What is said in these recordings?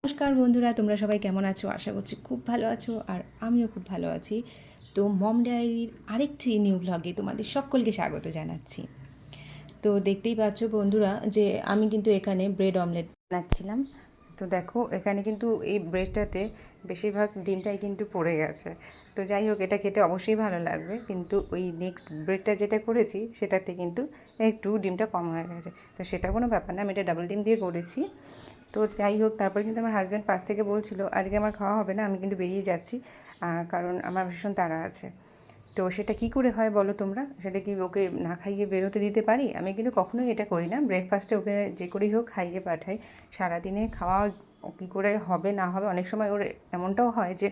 নমস্কার বন্ধুরা, তোমরা সবাই কেমন আছো? আশা করছি খুব ভালো আছো, আর আমিও খুব ভালো আছি। তো মম ডায়েরির আরেকটি নিউ ব্লগে তোমাদের সকলকে স্বাগত জানাচ্ছি। তো দেখতেই পাচ্ছ বন্ধুরা যে আমি কিন্তু এখানে ব্রেড অমলেট বানাচ্ছিলাম। তো দেখো এখানে কিন্তু এই ব্রেডটাতে বেশিরভাগ ডিমটাই কিন্তু পড়ে গেছে। তো যাই হোক, এটা খেতে অবশ্যই ভালো লাগবে, কিন্তু ওই নেক্সট ব্রেডটা যেটা করেছি সেটাতে কিন্তু একটু ডিমটা কম হয়ে গেছে। তো সেটা কোনো ব্যাপার না, আমি এটা ডাবল ডিম দিয়ে করেছি। তো যাই হোক, তারপর কিন্তু আমার হাজব্যান্ড পাশ থেকে বলছিল আজকে আমার খাওয়া হবে না, আমি কিন্তু বেরিয়ে যাচ্ছি, কারণ আমার ভীষণ তাড়া আছে। তো সেটা কি করে হয় বলো তোমরা? সেটা কি ওকে না খাইয়ে বেরোতে দিতে পারি? আমি কিন্তু কখনোই এটা করি না। ব্রেকফাস্টে ওকে যে করেই হোক খাইয়ে পাঠাই। সারাদিনে খাওয়া কী করে হবে না হবে, অনেক সময় ওর এমনটাও হয় যে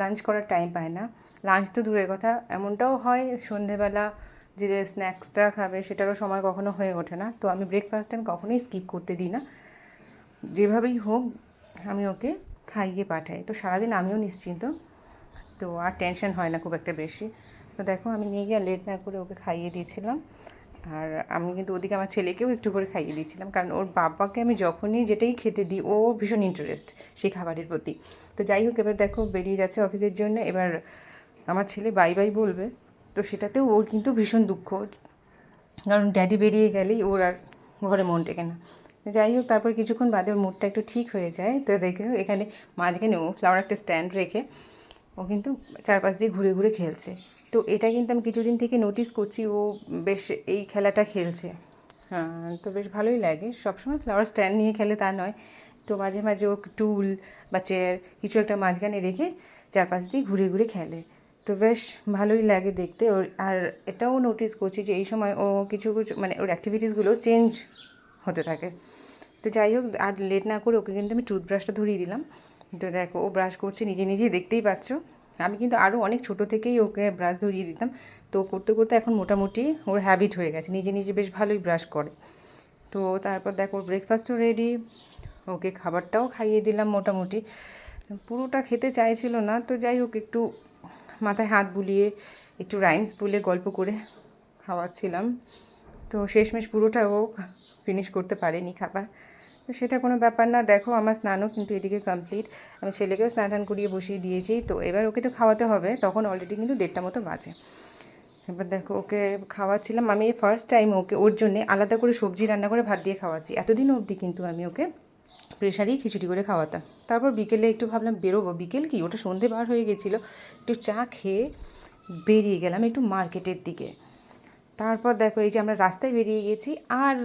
লাঞ্চ করার টাইম পায় না। লাঞ্চ তো দূরের কথা, এমনটাও হয় সন্ধেবেলা যে স্ন্যাক্সটা খাবে সেটারও সময় কখনো হয়ে ওঠে না। তো আমি ব্রেকফাস্টটা আমি কখনোই স্কিপ করতে দিই না, যেভাবেই হোক আমি ওকে খাইয়ে পাঠাই। তো সারাদিন আমিও নিশ্চিন্ত, তো আর টেনশন হয় না খুব একটা বেশি। তো দেখো আমি নিয়ে গিয়ে লেট না করে ওকে খাইয়ে দিয়েছিলাম, আর আমি কিন্তু ওদিকে আমার ছেলেকেও একটু করে খাইয়ে দিচ্ছিলাম, কারণ ওর বাবাকে আমি যখনই যেটাই খেতে দিই ও ভীষণ ইন্টারেস্ট সেই খাবারের প্রতি। তো যাই হোক, এবার দেখো বেরিয়ে যাচ্ছে অফিসের জন্য। এবার আমার ছেলে বাই বাই বলবে, তো সেটাতেও ওর কিন্তু ভীষণ দুঃখ, কারণ ড্যাডি বেরিয়ে গেলেই ওর আর ঘরে মন টেকে না। যাই হোক, তারপর কিছুক্ষণ বাদে ওর মুডটা একটু ঠিক হয়ে যায়। তো দেখে এখানে মাঝখানে ও ফ্লাওয়ার একটা স্ট্যান্ড রেখে ও কিন্তু চারপাশ দিয়ে ঘুরে ঘুরে খেলছে। তো এটা কিন্তু আমি কিছুদিন থেকে নোটিস করছি, ও বেশ এই খেলাটা খেলছে। হ্যাঁ, তো বেশ ভালোই লাগে। সবসময় ফ্লাওয়ার স্ট্যান্ড নিয়ে খেলে তা নয়, তো মাঝে মাঝে ও টুল বা চেয়ার কিছু একটা মাঝখানে রেখে চারপাশ দিয়ে ঘুরে ঘুরে খেলে। তো বেশ ভালোই লাগে দেখতে ওর। আর এটাও নোটিস করছি যে এই সময় ও কিছু কিছু মানে ওর অ্যাক্টিভিটিসগুলো চেঞ্জ হতে থাকে। তো যাই হোক, আর লেট না করে ওকে কিন্তু আমি টুথব্রাশটা ধরিয়ে দিলাম। তো দেখো ও ব্রাশ করছে নিজে নিজেই, দেখতেই পাচ্ছ। আমি কিন্তু আরও অনেক ছোটো থেকেই ওকে ব্রাশ ধরিয়ে দিতাম। তো করতে করতে এখন মোটামুটি ওর হ্যাবিট হয়ে গেছে, নিজে নিজে বেশ ভালোই ব্রাশ করে। তো তারপর দেখো ওর ব্রেকফাস্টও রেডি, ওকে খাবারটাও খাইয়ে দিলাম। মোটামুটি পুরোটা খেতে চাইছিল না, তো যাই হোক একটু মাথায় হাত বুলিয়ে একটু রাইমস বলে গল্প করে খাওয়াচ্ছিলাম। তো শেষমেশ পুরোটা ও ফিনিশ করতে পারেনি খাবার, তো সেটা কোনো ব্যাপার না। দেখো আমার স্নানও কিন্তু এদিকে কমপ্লিট, আমি ছেলেকেও স্নান টান করিয়ে বসিয়ে দিয়েছি। তো এবার ওকে তো খাওয়াতে হবে, তখন অলরেডি কিন্তু 1:30 মতো বাজে। এবার দেখো ওকে খাওয়াচ্ছিলাম। আমি ফার্স্ট টাইম ওকে ওর জন্যে আলাদা করে সবজি রান্না করে ভাত দিয়ে খাওয়াচ্ছি। এতদিন অবধি কিন্তু আমি ওকে প্রেশারেই খিচুড়ি করে খাওয়াতাম। তারপর বিকেলে একটু ভাবলাম বেরোবো, বিকেল কি ওটা সন্ধে বার হয়ে গেছিলো, একটু চা খেয়ে বেরিয়ে গেলাম একটু মার্কেটের দিকে। তারপর দেখো এই যে আমরা রাস্তায় বেরিয়ে গেছি, আর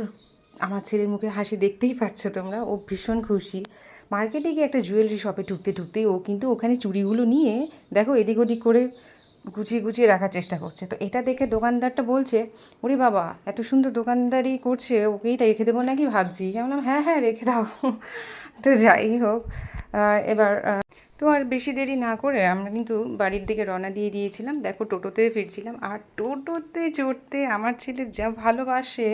আমার ছেলের মুখে হাসি দেখতেই পাচ্ছ তোমরা, ও ভীষণ খুশি। মার্কেটে গিয়ে একটা জুয়েলারি শপে ঢুকতে ঢুকতেই ও কিন্তু ওখানে চুড়িগুলো নিয়ে দেখো এদিক ওদিক করে গুছিয়ে গুছিয়ে রাখার চেষ্টা করছে। তো এটা দেখে দোকানদারটা বলছে, ওরে বাবা এত সুন্দর দোকানদারি করছে, ওকেই রেখে দেবো নাকি ভাবছি। আমি বললাম হ্যাঁ হ্যাঁ রেখে দাও। তো যাই হোক, এবার তো আর বেশি দেরি না করে আমরা কিন্তু বাড়ির দিকে রওনা দিয়ে দিয়েছিলাম। দেখো টোটোতে ফিরছিলাম, আর টোটোতে চড়তে আমার ছেলে যা ভালোবাসে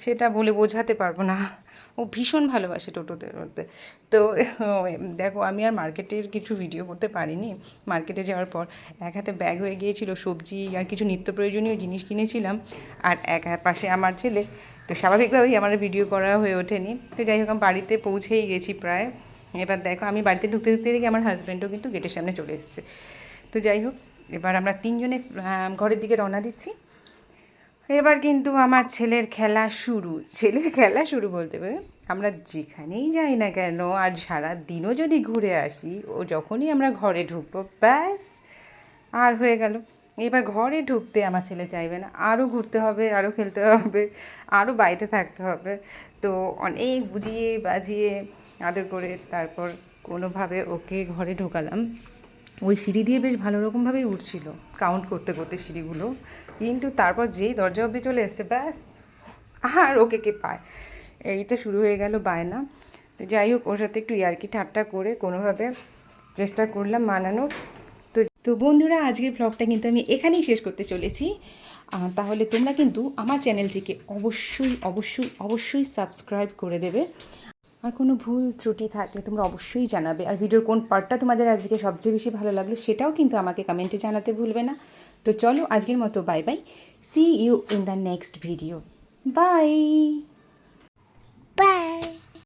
সেটা বলে বোঝাতে পারবো না। ও ভীষণ ভালোবাসে টোটোতে চড়তে। তো দেখো আমি আর মার্কেটের কিছু ভিডিও করতে পারিনি। মার্কেটে যাওয়ার পর এক হাতে ব্যাগ হয়ে গিয়েছিল, সবজি আর কিছু নিত্য প্রয়োজনীয় জিনিস কিনেছিলাম, আর এক পাশে আমার ছেলে। তো স্বাভাবিকভাবেই আমার ভিডিও করা হয়ে ওঠেনি। তো যাই হোক আমি বাড়িতে পৌঁছেই গেছি প্রায়। এবার দেখো আমি বাড়িতে ঢুকতে ঢুকতে দেখি আমার হাজব্যান্ডও কিন্তু গেটের সামনে চলে এসেছে। তো যাই হোক, এবার আমরা তিনজনে ঘরের দিকে রওনা দিচ্ছি। এবার কিন্তু আমার ছেলের খেলা শুরু। ছেলের খেলা শুরু বলতে পারে, আমরা যেখানেই যাই না কেন আর সারা দিনও যদি ঘুরে আসি, ও যখনই আমরা ঘরে ঢুকবো ব্যাস আর হয়ে গেল। এবার ঘরে ঢুকতে আমার ছেলে চাইবে না, আরও ঘুরতে হবে, আরও খেলতে হবে, আরও বাড়িতে থাকতে হবে। তো অনেক বুঝিয়ে বাজিয়ে আদর করে তারপর কোনোভাবে ওকে ঘরে ঢোকালাম। ওই সিঁড়ি দিয়ে বেশ ভালো রকমভাবেই উঠছিল, কাউন্ট করতে করতে সিঁড়িগুলো, কিন্তু তারপর যেই দরজা অবধি চলে এসছে ব্যাস আর ওকে কে পায়। এই তো শুরু হয়ে গেল বায়না। যাই হোক, ওর সাথে একটু ইয়ার্কি ঠাট্টা করে কোনোভাবে চেষ্টা করলাম মানানোর। তো বন্ধুরা, আজকের ব্লগটা কিন্তু আমি এখানেই শেষ করতে চলেছি। তাহলে তোমরা কিন্তু আমার চ্যানেলটিকে অবশ্যই অবশ্যই অবশ্যই সাবস্ক্রাইব করে দেবে। আর কোনো ভুল ত্রুটি থাকলে তোমরা অবশ্যই জানাবে। আর ভিডিওর কোন পার্টটা তোমাদের আজকে সবচেয়ে বেশি ভালো লাগলো সেটাও কিন্তু আমাকে কমেন্টে জানাতে ভুলবে না। তো চলো আজকের মতো bye bye, see you in the next video, by.